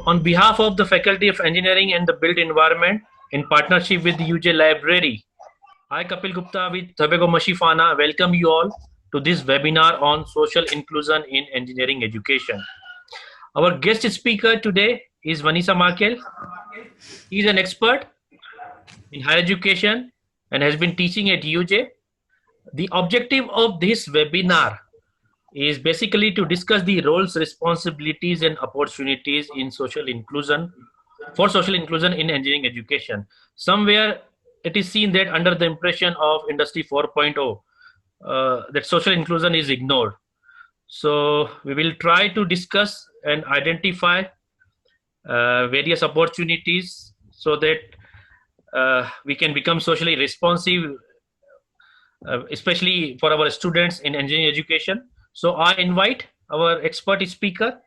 On behalf of the Faculty of Engineering and the Built Environment, in partnership with the UJ Library, I, Kapil Gupta with Thabego Mashifana, welcome you all to this webinar on social inclusion in engineering education. Our guest speaker today is Vanessa Markel. He is an expert in higher education and has been teaching at UJ. The objective of this webinar is basically to discuss the roles, responsibilities, and opportunities in social inclusion in engineering education. Somewhere it is seen that under the impression of Industry 4.0, that social inclusion is ignored. So we will try to discuss and identify various opportunities so that we can become socially responsive, especially for our students in engineering education. So I invite our expert speaker.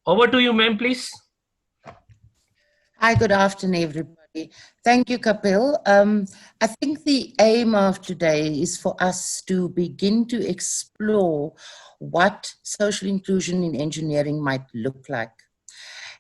Over to you, ma'am, please. Hi, good afternoon, everybody. Thank you, Kapil. I think the aim of today is for us to begin to explore what social inclusion in engineering might look like.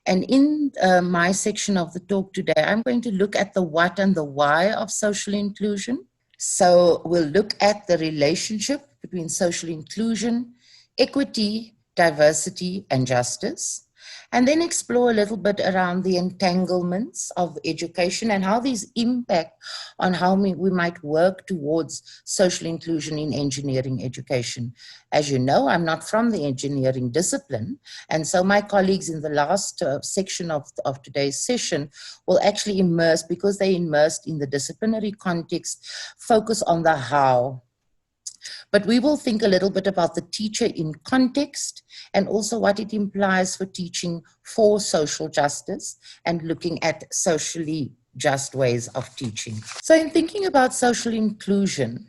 And in my section of the talk today, I'm going to look at the what and the why of social inclusion. So we'll look at the relationship between social inclusion, equity, diversity, and justice, and then explore a little bit around the entanglements of education and how these impact on how we might work towards social inclusion in engineering education. As you know, I'm not from the engineering discipline, and so my colleagues in the last section of today's session will actually immerse, because they immersed in the disciplinary context, focus on the how. But we will think a little bit about the teacher in context and also what it implies for teaching for social justice and looking at socially just ways of teaching. So in thinking about social inclusion,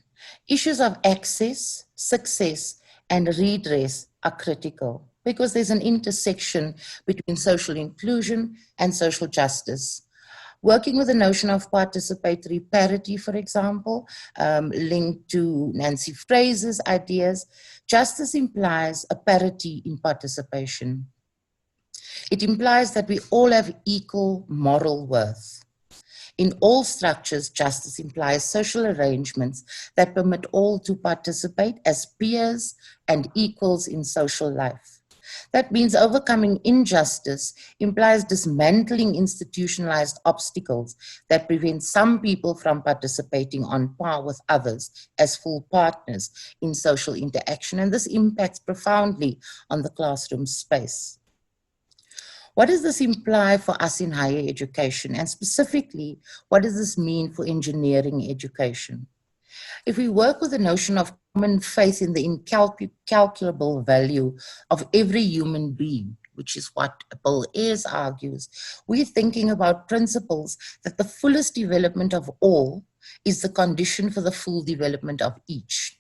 issues of access, success, and redress are critical because there's an intersection between social inclusion and social justice. Working with the notion of participatory parity, for example, linked to Nancy Fraser's ideas, justice implies a parity in participation. It implies that we all have equal moral worth. In all structures, justice implies social arrangements that permit all to participate as peers and equals in social life. That means overcoming injustice implies dismantling institutionalized obstacles that prevent some people from participating on par with others as full partners in social interaction, and this impacts profoundly on the classroom space. What does this imply for us in higher education, and specifically, what does this mean for engineering education? If we work with the notion of common faith in the incalculable value of every human being, which is what Bill Ayers argues, we're thinking about principles that the fullest development of all is the condition for the full development of each.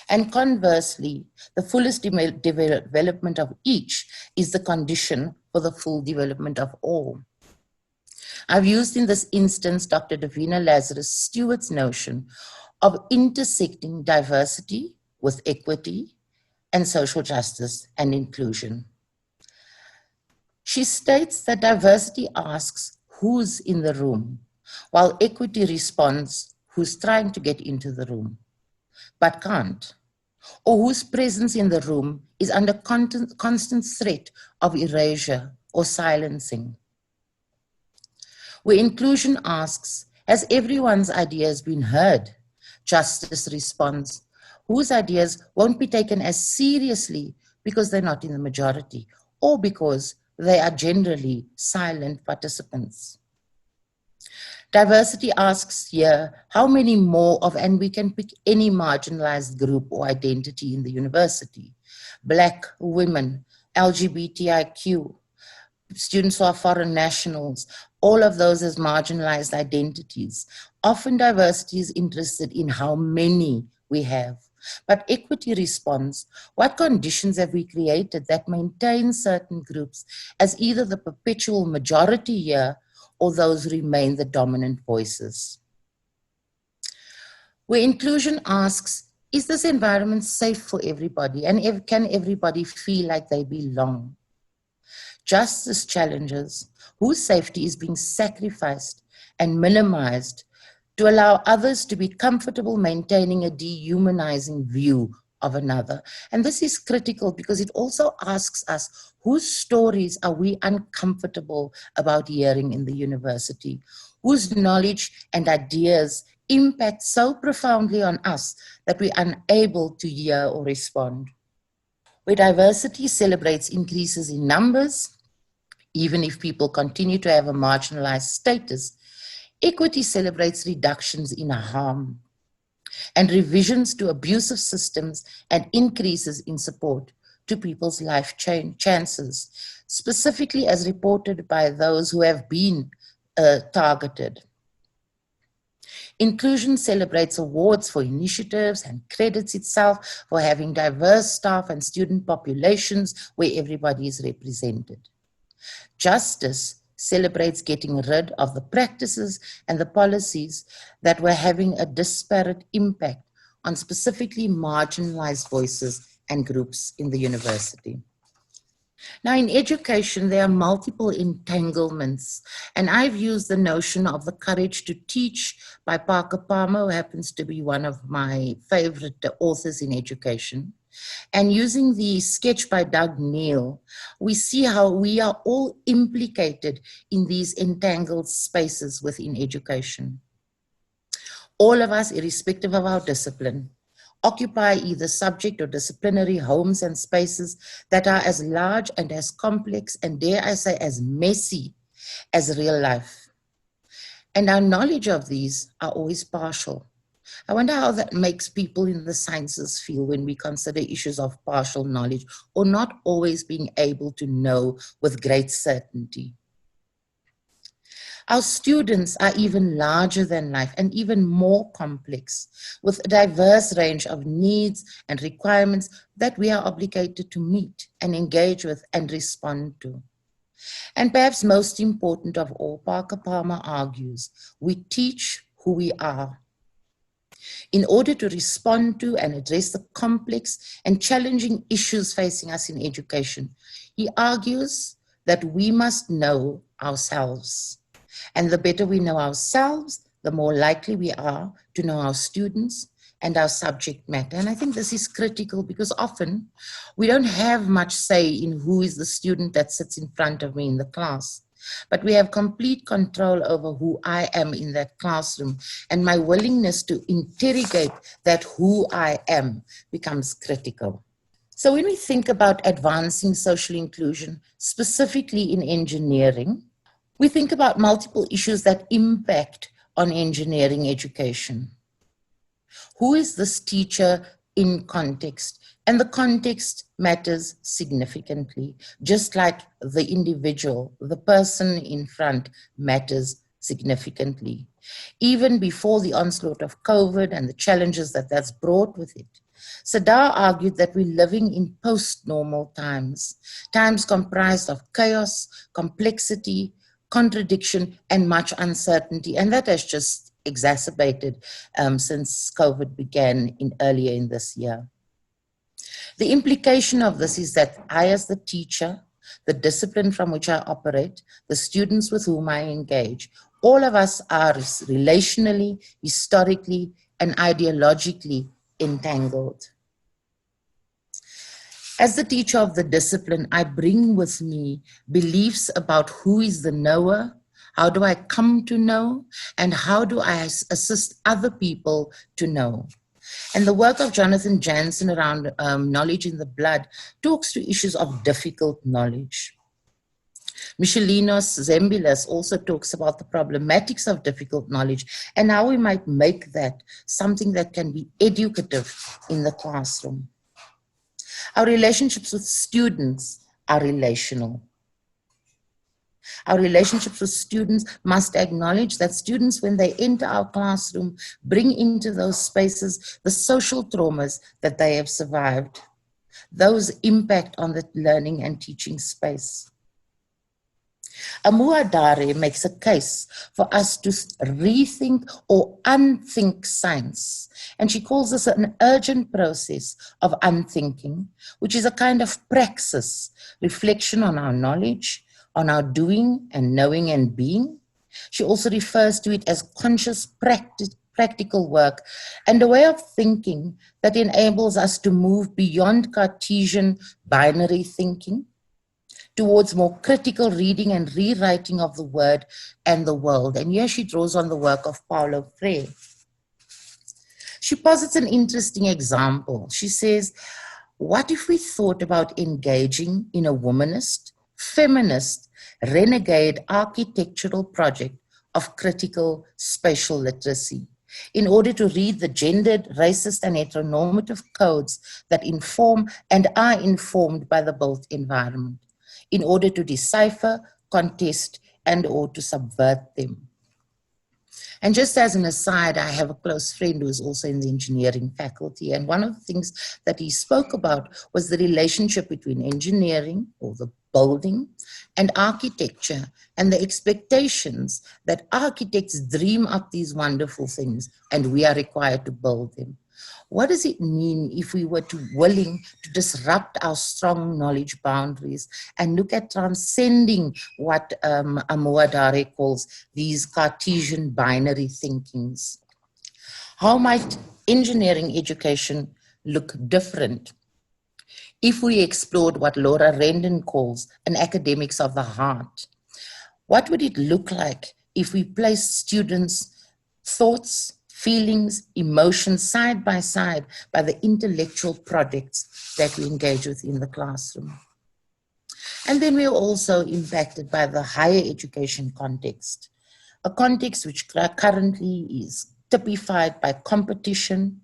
And conversely, the fullest development of each is the condition for the full development of all. I've used in this instance Dr. Davina Lazarus Stewart's notion of intersecting diversity with equity and social justice and inclusion. She states that diversity asks who's in the room, while equity responds who's trying to get into the room, but can't, or whose presence in the room is under constant threat of erasure or silencing. Where inclusion asks, has everyone's ideas been heard? Justice responds, whose ideas won't be taken as seriously because they're not in the majority or because they are generally silent participants. Diversity asks here, how many more of, and we can pick any marginalized group or identity in the university, Black, women, LGBTIQ, students who are foreign nationals, all of those as marginalized identities. Often diversity is interested in how many we have, but equity responds, what conditions have we created that maintain certain groups as either the perpetual majority here or those who remain the dominant voices? Where inclusion asks, is this environment safe for everybody, and can everybody feel like they belong? justice challenges, whose safety is being sacrificed and minimized to allow others to be comfortable maintaining a dehumanizing view of another. And this is critical because it also asks us, whose stories are we uncomfortable about hearing in the university? Whose knowledge and ideas impact so profoundly on us that we're unable to hear or respond? Where diversity celebrates increases in numbers, even if people continue to have a marginalized status, equity celebrates reductions in harm and revisions to abusive systems and increases in support to people's life chances, specifically as reported by those who have been targeted. Inclusion celebrates awards for initiatives and credits itself for having diverse staff and student populations where everybody is represented. Justice celebrates getting rid of the practices and the policies that were having a disparate impact on specifically marginalized voices and groups in the university. Now, in education, there are multiple entanglements, and I've used the notion of the courage to teach by Parker Palmer, who happens to be one of my favorite authors in education. And using the sketch by Doug Neal, we see how we are all implicated in these entangled spaces within education. All of us, irrespective of our discipline, occupy either subject or disciplinary homes and spaces that are as large and as complex and, dare I say, as messy as real life. And our knowledge of these are always partial. I wonder how that makes people in the sciences feel when we consider issues of partial knowledge or not always being able to know with great certainty. Our students are even larger than life and even more complex, with a diverse range of needs and requirements that we are obligated to meet and engage with and respond to. And perhaps most important of all, Parker Palmer argues, we teach who we are. In order to respond to and address the complex and challenging issues facing us in education, he argues that we must know ourselves. And the better we know ourselves, the more likely we are to know our students and our subject matter. And I think this is critical because often we don't have much say in who is the student that sits in front of me in the class. But we have complete control over who I am in that classroom, and my willingness to interrogate that who I am becomes critical. So when we think about advancing social inclusion, specifically in engineering, we think about multiple issues that impact on engineering education. Who is this teacher in context? And the context matters significantly, just like the individual, the person in front matters significantly. Even before the onslaught of COVID and the challenges that that's brought with it, Sadar argued that we're living in post-normal times, times comprised of chaos, complexity, contradiction, and much uncertainty. And that has just exacerbated since COVID began earlier in this year. The implication of this is that I, as the teacher, the discipline from which I operate, the students with whom I engage, all of us are relationally, historically, and ideologically entangled. As the teacher of the discipline, I bring with me beliefs about who is the knower, how do I come to know, and how do I assist other people to know. And the work of Jonathan Jansen around knowledge in the blood talks to issues of difficult knowledge. Michelinos Zembilas also talks about the problematics of difficult knowledge and how we might make that something that can be educative in the classroom. Our relationships with students are relational. Our relationships with students must acknowledge that students, when they enter our classroom, bring into those spaces the social traumas that they have survived. Those impact on the learning and teaching space. Amua Dare makes a case for us to rethink or unthink science. And she calls this an urgent process of unthinking, which is a kind of praxis, reflection on our knowledge, on our doing and knowing and being. She also refers to it as conscious practical work and a way of thinking that enables us to move beyond Cartesian binary thinking towards more critical reading and rewriting of the word and the world. And here she draws on the work of Paulo Freire. She posits an interesting example. She says, what if we thought about engaging in a womanist, feminist, renegade architectural project of critical spatial literacy in order to read the gendered, racist, and heteronormative codes that inform and are informed by the built environment, in order to decipher, contest, and or to subvert them. And just as an aside, I have a close friend who is also in the engineering faculty. And one of the things that he spoke about was the relationship between engineering or the building and architecture and the expectations that architects dream up these wonderful things and we are required to build them. What does it mean if we were willing to disrupt our strong knowledge boundaries and look at transcending what Amuadare calls these Cartesian binary thinkings? How might engineering education look different if we explored what Laura Rendon calls an academics of the heart? What would it look like if we placed students' thoughts, feelings, emotions side by the intellectual projects that we engage with in the classroom? And then we are also impacted by the higher education context, a context which currently is typified by competition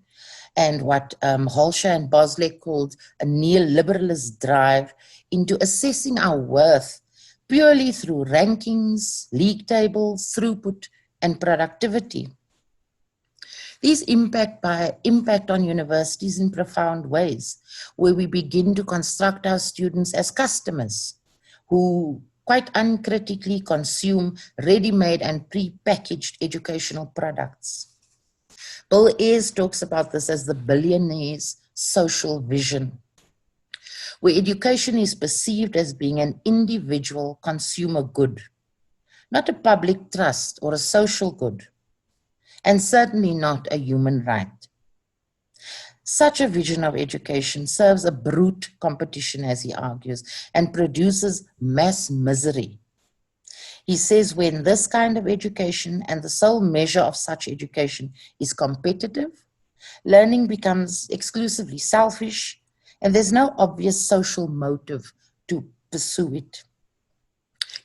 and what Holscher and Bosley called a neoliberalist drive into assessing our worth purely through rankings, league tables, throughput, and productivity. These impact on universities in profound ways, where we begin to construct our students as customers who quite uncritically consume ready-made and pre-packaged educational products. Bill Ayers talks about this as the billionaire's social vision, where education is perceived as being an individual consumer good, not a public trust or a social good, and certainly not a human right. Such a vision of education serves a brute competition, as he argues, and produces mass misery. He says when this kind of education and the sole measure of such education is competitive, learning becomes exclusively selfish, and there's no obvious social motive to pursue it.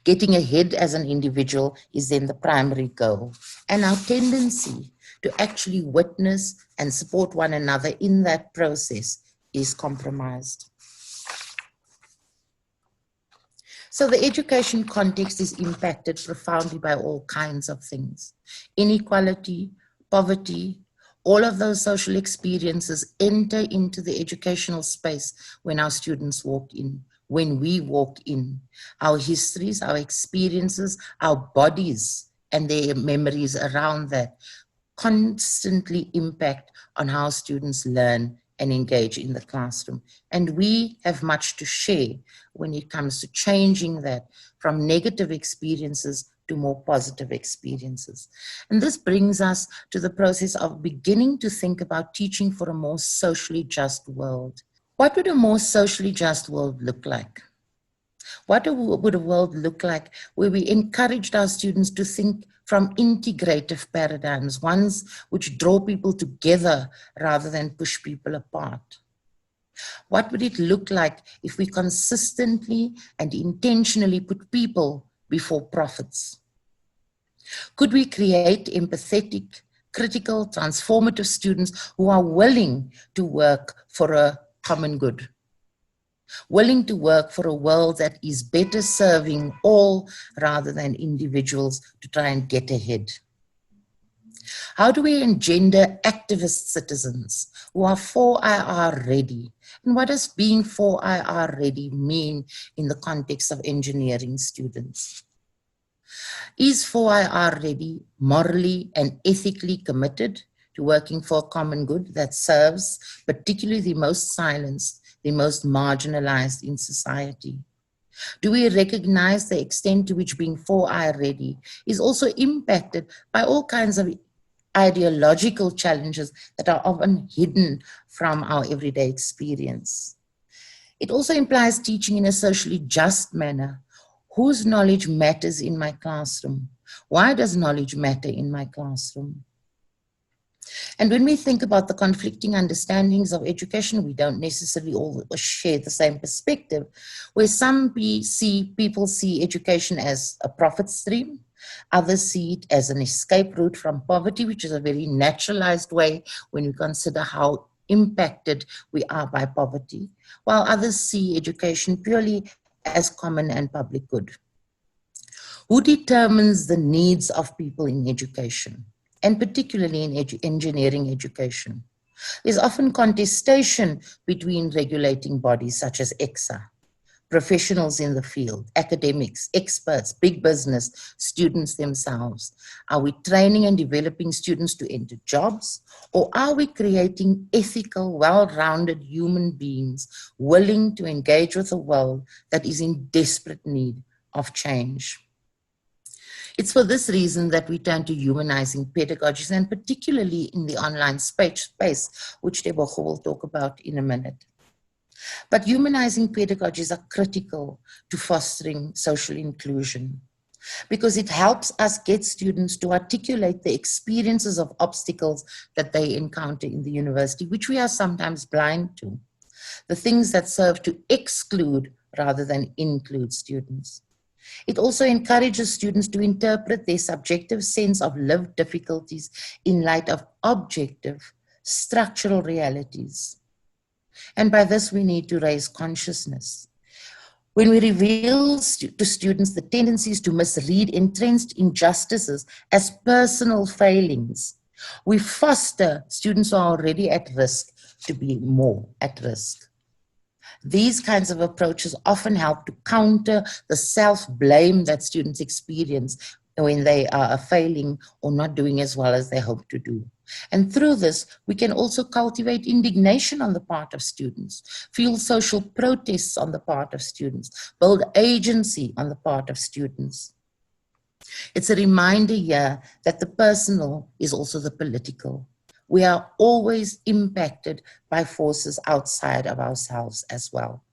Getting ahead as an individual is then the primary goal, and our tendency to actually witness and support one another in that process is compromised. So the education context is impacted profoundly by all kinds of things. Inequality, poverty, all of those social experiences enter into the educational space when our students walk in, when we walk in. Our histories, our experiences, our bodies, and their memories around that constantly impact on how students learn and engage in the classroom. And we have much to share when it comes to changing that from negative experiences to more positive experiences. And this brings us to the process of beginning to think about teaching for a more socially just world. What would a more socially just world look like? What would a world look like where we encouraged our students to think from integrative paradigms, ones which draw people together rather than push people apart? What would it look like if we consistently and intentionally put people before profits? Could we create empathetic, critical, transformative students who are willing to work for a common good? Willing to work for a world that is better serving all rather than individuals to try and get ahead? How do we engender activist citizens who are 4IR ready? And what does being 4IR ready mean in the context of engineering students? Is 4IR ready morally and ethically committed to working for a common good that serves particularly the most silenced, the most marginalized in society? Do we recognize the extent to which being 4I ready is also impacted by all kinds of ideological challenges that are often hidden from our everyday experience? It also implies teaching in a socially just manner. Whose knowledge matters in my classroom? Why does knowledge matter in my classroom? And when we think about the conflicting understandings of education, we don't necessarily all share the same perspective, where some people see education as a profit stream, others see it as an escape route from poverty, which is a very naturalized way when we consider how impacted we are by poverty, while others see education purely as common and public good. Who determines the needs of people in education, and particularly in engineering education? There's often contestation between regulating bodies such as EXA, professionals in the field, academics, experts, big business, students themselves. Are we training and developing students to enter jobs, or are we creating ethical, well-rounded human beings willing to engage with a world that is in desperate need of change? It's for this reason that we turn to humanizing pedagogies, and particularly in the online space, which Tebogo will talk about in a minute. But humanizing pedagogies are critical to fostering social inclusion, because it helps us get students to articulate the experiences of obstacles that they encounter in the university, which we are sometimes blind to, the things that serve to exclude rather than include students. It also encourages students to interpret their subjective sense of lived difficulties in light of objective, structural realities. And by this, we need to raise consciousness. When we reveal to students the tendencies to misread entrenched injustices as personal failings, we foster students who are already at risk to be more at risk. These kinds of approaches often help to counter the self-blame that students experience when they are failing or not doing as well as they hope to do. And through this, we can also cultivate indignation on the part of students, fuel social protests on the part of students, build agency on the part of students. It's a reminder here that the personal is also the political. We are always impacted by forces outside of ourselves as well.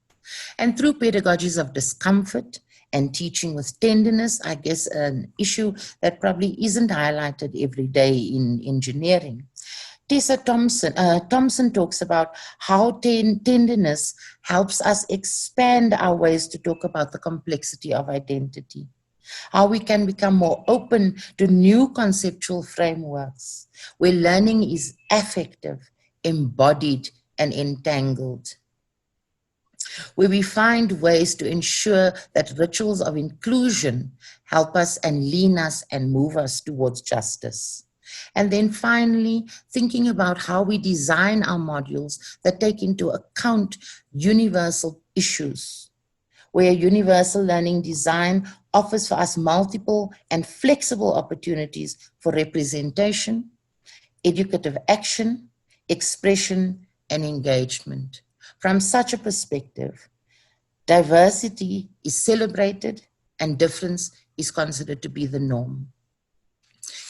And through pedagogies of discomfort and teaching with tenderness, I guess an issue that probably isn't highlighted every day in engineering. Tessa Thompson talks about how tenderness helps us expand our ways to talk about the complexity of identity, how we can become more open to new conceptual frameworks, where learning is affective, embodied, and entangled, where we find ways to ensure that rituals of inclusion help us and lean us and move us towards justice. And then finally, thinking about how we design our modules that take into account universal issues, where universal learning design offers for us multiple and flexible opportunities for representation, educative action, expression, and engagement. From such a perspective, diversity is celebrated and difference is considered to be the norm.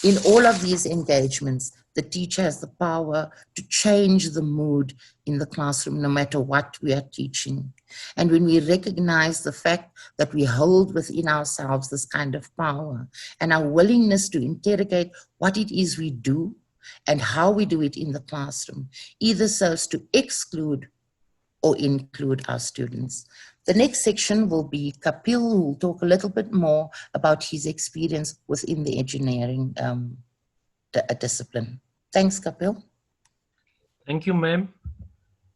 In all of these engagements, the teacher has the power to change the mood in the classroom, no matter what we are teaching. And when we recognize the fact that we hold within ourselves this kind of power and our willingness to interrogate what it is we do and how we do it in the classroom, either serves to exclude or include our students. The next section will be Kapil, who will talk a little bit more about his experience within the engineering discipline. Thanks, Kapil. Thank you, ma'am.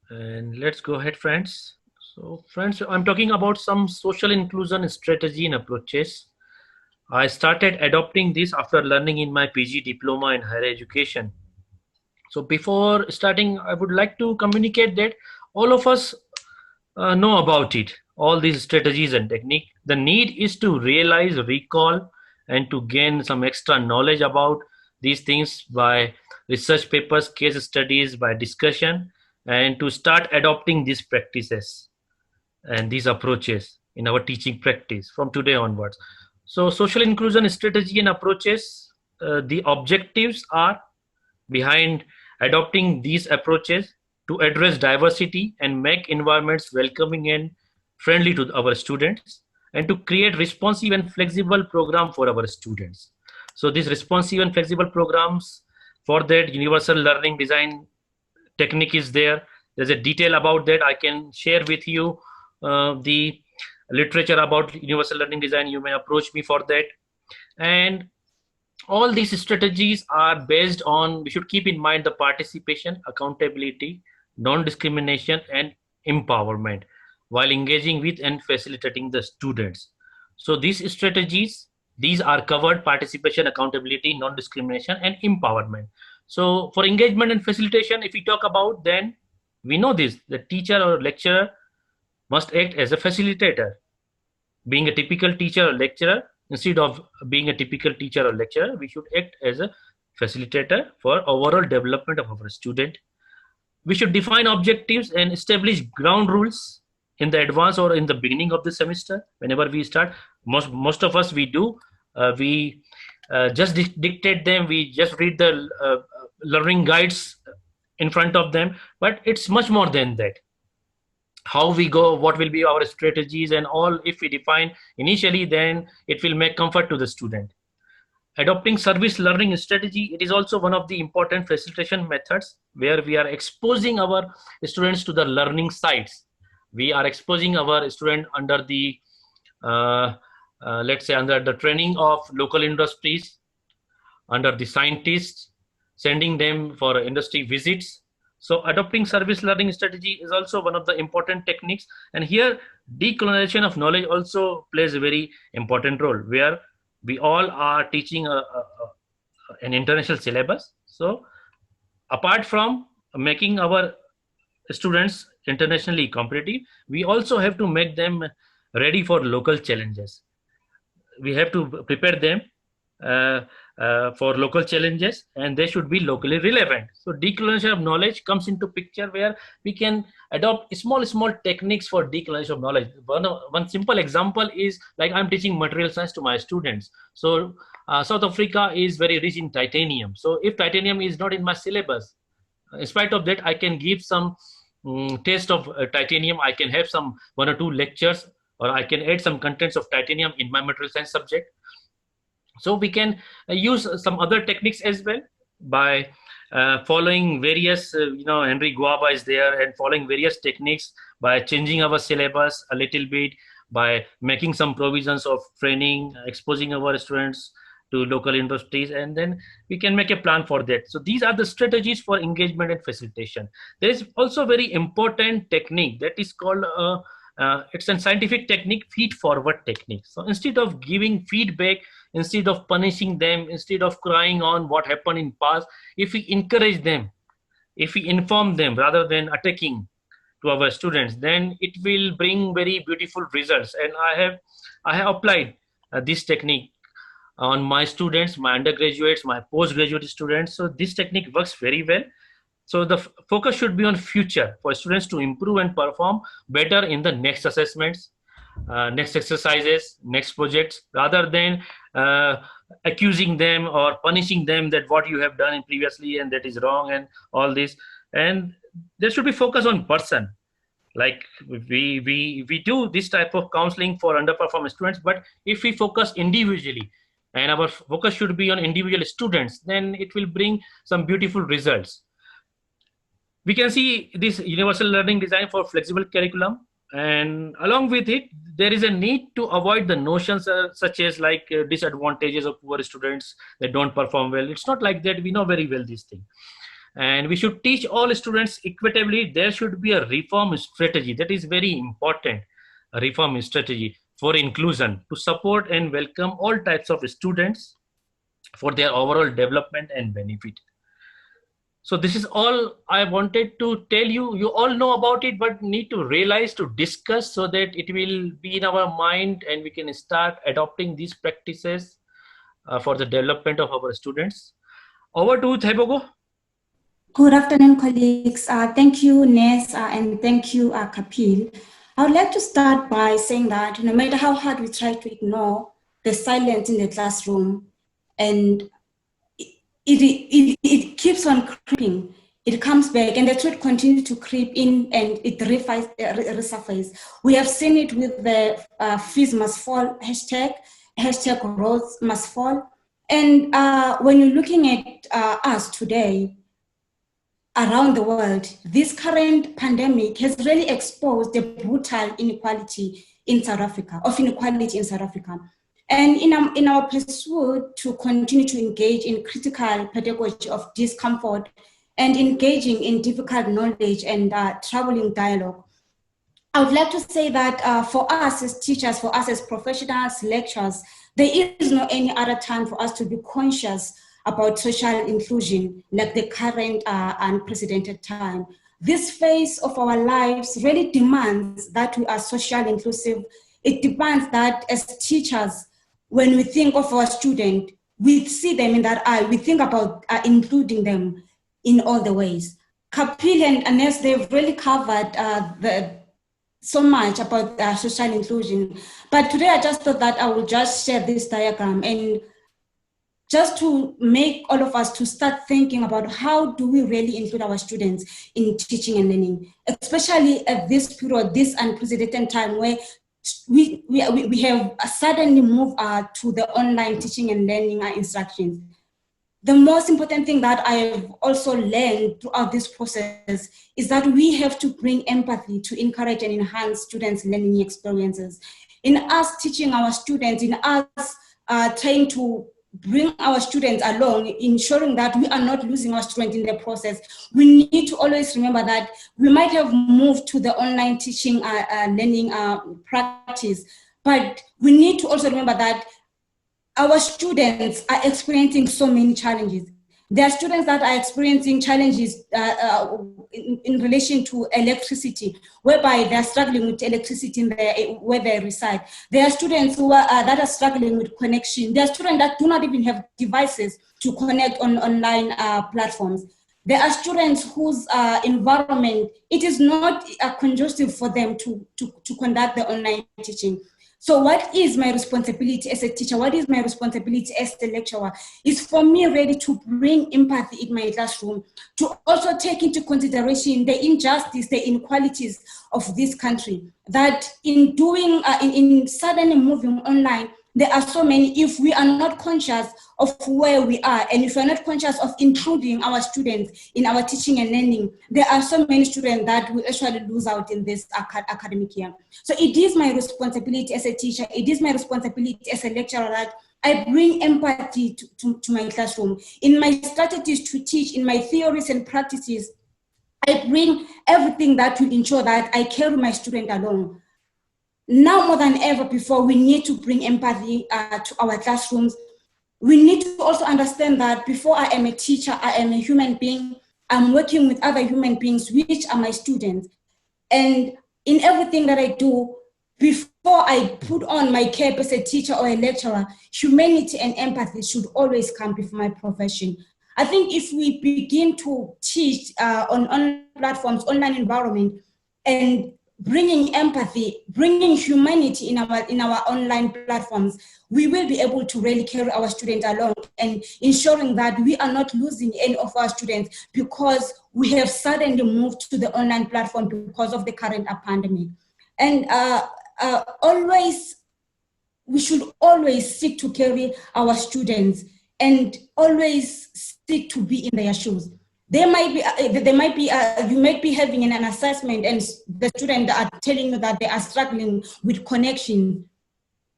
And let's go ahead, friends. So, friends, I'm talking about some social inclusion strategy and approaches. I started adopting this after learning in my PG diploma in higher education. So before starting, I would like to communicate that all of us know about it, all these strategies and technique. The need is to realize, recall, and to gain some extra knowledge about these things by research papers, case studies, by discussion, and to start adopting these practices and these approaches in our teaching practice from today onwards. So social inclusion strategy and approaches, the objectives are behind adopting these approaches to address diversity and make environments welcoming and friendly to our students, and to create responsive and flexible program for our students. So these responsive and flexible programs, for that universal learning design technique is there. There's a detail about that. I can share with you the literature about universal learning design. You may approach me for that. And all these strategies are based on, we should keep in mind the participation, accountability, non-discrimination, and empowerment while engaging with and facilitating the students. So these strategies, these are covered: participation, accountability, non-discrimination, and empowerment. So for engagement and facilitation, if we talk about, then we know this: the teacher or lecturer must act as a facilitator. Being a typical teacher or lecturer, instead of being a typical teacher or lecturer, we should act as a facilitator for overall development of our student. We should define objectives and establish ground rules in the advance or in the beginning of the semester. Whenever we start, most of us, we do, we just dictate them, we just read the learning guides in front of them, but it's much more than that. How we go, what will be our strategies and all, if we define initially, then it will make comfort to the student. Adopting service learning strategy, it is also one of the important facilitation methods, where we are exposing our students to the learning sites. We are exposing our student under the let's say under the training of local industries, under the scientists, sending them for industry visits. So adopting service learning strategy is also one of the important techniques. And here decolonization of knowledge also plays a very important role, where we all are teaching an international syllabus. So apart from making our students internationally competitive, we also have to make them ready for local challenges. We have to prepare them uh, for local challenges, and they should be locally relevant. So decolonization of knowledge comes into picture, where we can adopt small techniques for decolonization of knowledge. One simple example is, like, I'm teaching material science to my students. So South Africa is very rich in titanium. So if titanium is not in my syllabus, in spite of that, I can give some taste of titanium. I can have some 1 or 2 lectures, or I can add some contents of titanium in my material science subject. So we can use some other techniques as well, by following various, Henry Guava is there, and following various techniques, by changing our syllabus a little bit, by making some provisions of training, exposing our students to local universities, and then we can make a plan for that. So these are the strategies for engagement and facilitation. There is also very important technique that is called it's a scientific technique, feed forward technique. So instead of giving feedback, instead of punishing them, instead of crying on what happened in past, if we encourage them, if we inform them rather than attacking to our students, then it will bring very beautiful results. And I have applied this technique on my students, my undergraduates, my postgraduate students. So this technique works very well. So the focus should be on future, for students to improve and perform better in the next assessments, next exercises, next projects, rather than accusing them or punishing them that what you have done in previously and that is wrong and all this. And there should be focus on person. Like we do this type of counseling for underperforming students, but if we focus individually, and our focus should be on individual students, then it will bring some beautiful results. We can see this universal learning design for flexible curriculum, and along with it, there is a need to avoid the notions such as like disadvantages of poor students that don't perform well. It's not like that. We know very well this thing. And we should teach all students equitably. There should be a reform strategy. That is very important. A reform strategy for inclusion, to support and welcome all types of students for their overall development and benefit. So this is all I wanted to tell you. You all know about it, but need to realize, to discuss, so that it will be in our mind and we can start adopting these practices for the development of our students. Over to Thebogo. Good afternoon, colleagues. Thank you, Nes, and thank you, Kapil. I would like to start by saying that no matter how hard we try to ignore the silence in the classroom, and it keeps on creeping. It comes back, and the truth continues to creep in, and it resurfaces. We have seen it with the fees must fall hashtag growth must fall. And when you're looking at us today, around the world, this current pandemic has really exposed the brutal inequality in South Africa, of inequality in South Africa. And in our pursuit to continue to engage in critical pedagogy of discomfort and engaging in difficult knowledge and troubling dialogue, I would like to say that for us as teachers, for us as professionals, lecturers, there is no any other time for us to be conscious about social inclusion like the current unprecedented time. This phase of our lives really demands that we are socially inclusive. It demands that as teachers, when we think of our student, we see them in that eye, we think about including them in all the ways. Kapil and Anes, they've really covered so much about social inclusion. But today I just thought that I would just share this diagram and just to make all of us to start thinking about how do we really include our students in teaching and learning, especially at this period, this unprecedented time where we have suddenly moved to the online teaching and learning instructions. The most important thing that I've also learned throughout this process is that we have to bring empathy to encourage and enhance students' learning experiences. In us teaching our students, in us trying to bring our students along, ensuring that we are not losing our students in the process, we need to always remember that we might have moved to the online teaching learning practice, but we need to also remember that our students are experiencing so many challenges. There are students that are experiencing challenges in relation to electricity, whereby they're struggling with electricity where they reside. There are students who that are struggling with connection. There are students that do not even have devices to connect on online platforms. There are students whose environment, it is not conducive for them to conduct the online teaching. So what is my responsibility as a teacher? What is my responsibility as a lecturer? Is for me really to bring empathy in my classroom, to also take into consideration the injustice, the inequalities of this country, that in doing, in suddenly moving online, there are so many, if we are not conscious of where we are, and if we're not conscious of including our students in our teaching and learning, there are so many students that will actually lose out in this academic year. So it is my responsibility as a teacher, it is my responsibility as a lecturer that I bring empathy to my classroom. In my strategies to teach, in my theories and practices, I bring everything that will ensure that I carry my student along. Now more than ever before, we need to bring empathy to our classrooms. We need to also understand that before I am a teacher, I am a human being. I'm working with other human beings, which are my students. And in everything that I do, before I put on my cap as a teacher or a lecturer, humanity and empathy should always come before my profession. I think if we begin to teach on online platforms, online environment, and bringing empathy, bringing humanity in our online platforms, we will be able to really carry our students along and ensuring that we are not losing any of our students because we have suddenly moved to the online platform because of the current pandemic. And we should always seek to carry our students and always seek to be in their shoes. You might be having an assessment and the students are telling you that they are struggling with connection.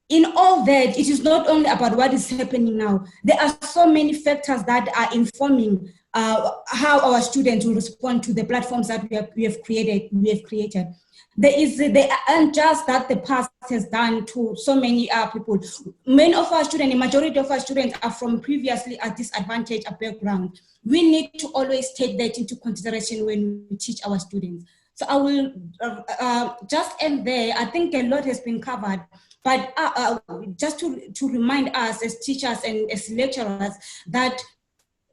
In all that, it is not only about what is happening now. There are so many factors that are informing how our students will respond to the platforms that we have created. There is the unjust that the past has done to so many people. Many of our students, the majority of our students are from previously a disadvantaged background. We need to always take that into consideration when we teach our students. So I will just end there. I think a lot has been covered, but just to remind us as teachers and as lecturers that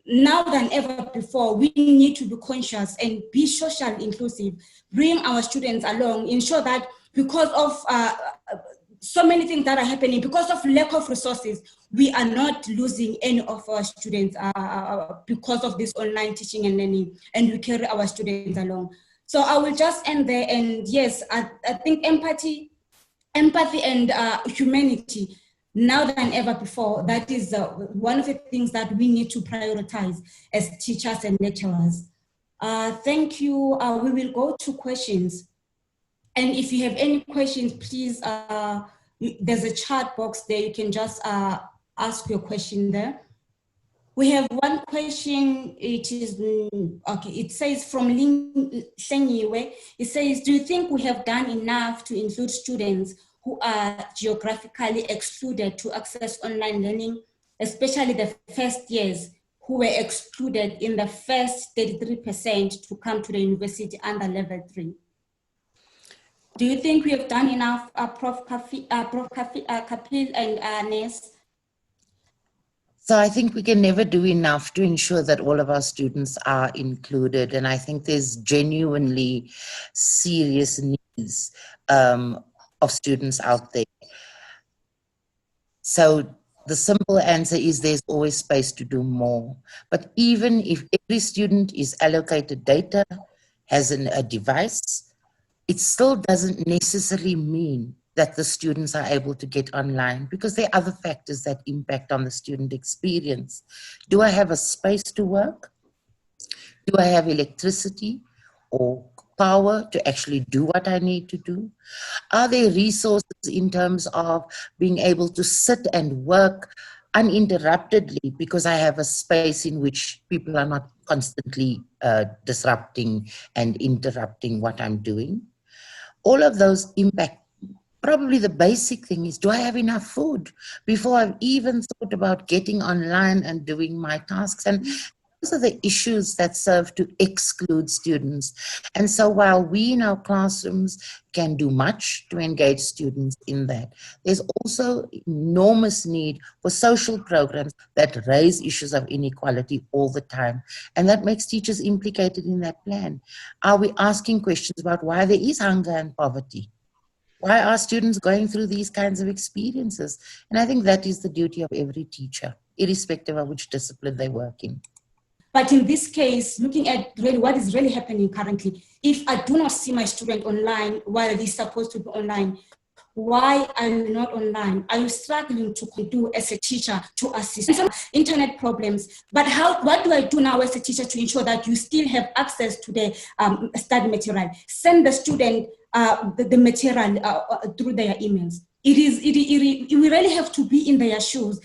now than ever before, we need to be conscious and be socially inclusive, bring our students along, ensure that because of so many things that are happening, because of lack of resources, we are not losing any of our students because of this online teaching and learning, and we carry our students along. So I will just end there. And yes, I think empathy and humanity, now than ever before, that is one of the things that we need to prioritize as teachers and lecturers. Thank you. We will go to questions. And if you have any questions, please, there's a chat box there. You can just ask your question there. We have one question. It is, okay, it says from Ling Shenyiwe. It says, do you think we have done enough to include students who are geographically excluded to access online learning, especially the first years who were excluded in the first 33% to come to the university under level 3? Do you think we have done enough, Prof. Kapil and Nes? So I think we can never do enough to ensure that all of our students are included. And I think there's genuinely serious needs of students out there. So the simple answer is there's always space to do more. But even if every student is allocated data, has a device, it still doesn't necessarily mean that the students are able to get online, because there are other factors that impact on the student experience. Do I have a space to work? Do I have electricity or power to actually do what I need to do? Are there resources in terms of being able to sit and work uninterruptedly because I have a space in which people are not constantly disrupting and interrupting what I'm doing? All of those impact. Probably the basic thing is, do I have enough food before I've even thought about getting online and doing my tasks? And those are the issues that serve to exclude students. And so while we in our classrooms can do much to engage students in that, there's also enormous need for social programs that raise issues of inequality all the time. And that makes teachers implicated in that plan. Are we asking questions about why there is hunger and poverty? Why are students going through these kinds of experiences? And I think that is the duty of every teacher, irrespective of which discipline they work in. But in this case, looking at really what is really happening currently, if I do not see my student online while they're supposed to be online, why are you not online? Are you struggling to do as a teacher to assist? Some internet problems, but what do I do now as a teacher to ensure that you still have access to the study material? Send the student the material through their emails. We really have to be in their shoes.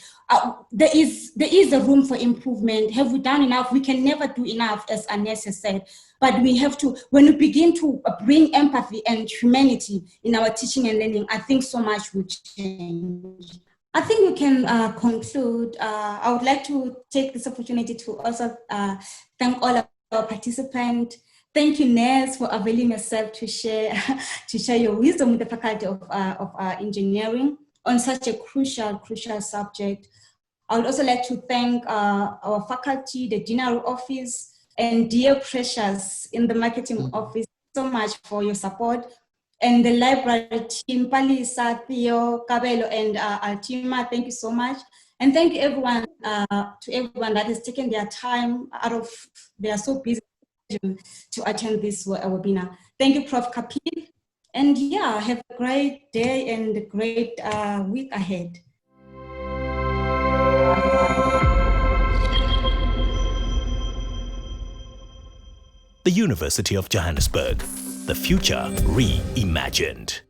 There is a room for improvement. Have we done enough? We can never do enough, as Agnes has said. But we have to, when we begin to bring empathy and humanity in our teaching and learning, I think so much will change. I think we can conclude. I would like to take this opportunity to also thank all of our participants. Thank you, Nes, for availing yourself to share your wisdom with the Faculty of Engineering on such a crucial subject. I would also like to thank our faculty, the General Office, and dear Precious in the Marketing Office so much for your support. And the library team, Palisa, Theo, Cabello, and Altima, thank you so much. And thank you everyone, to everyone that has taken their time out of, they are so busy to attend this webinar. Thank you, Prof. Kapil. And yeah, have a great day and a great week ahead. The University of Johannesburg, the future reimagined.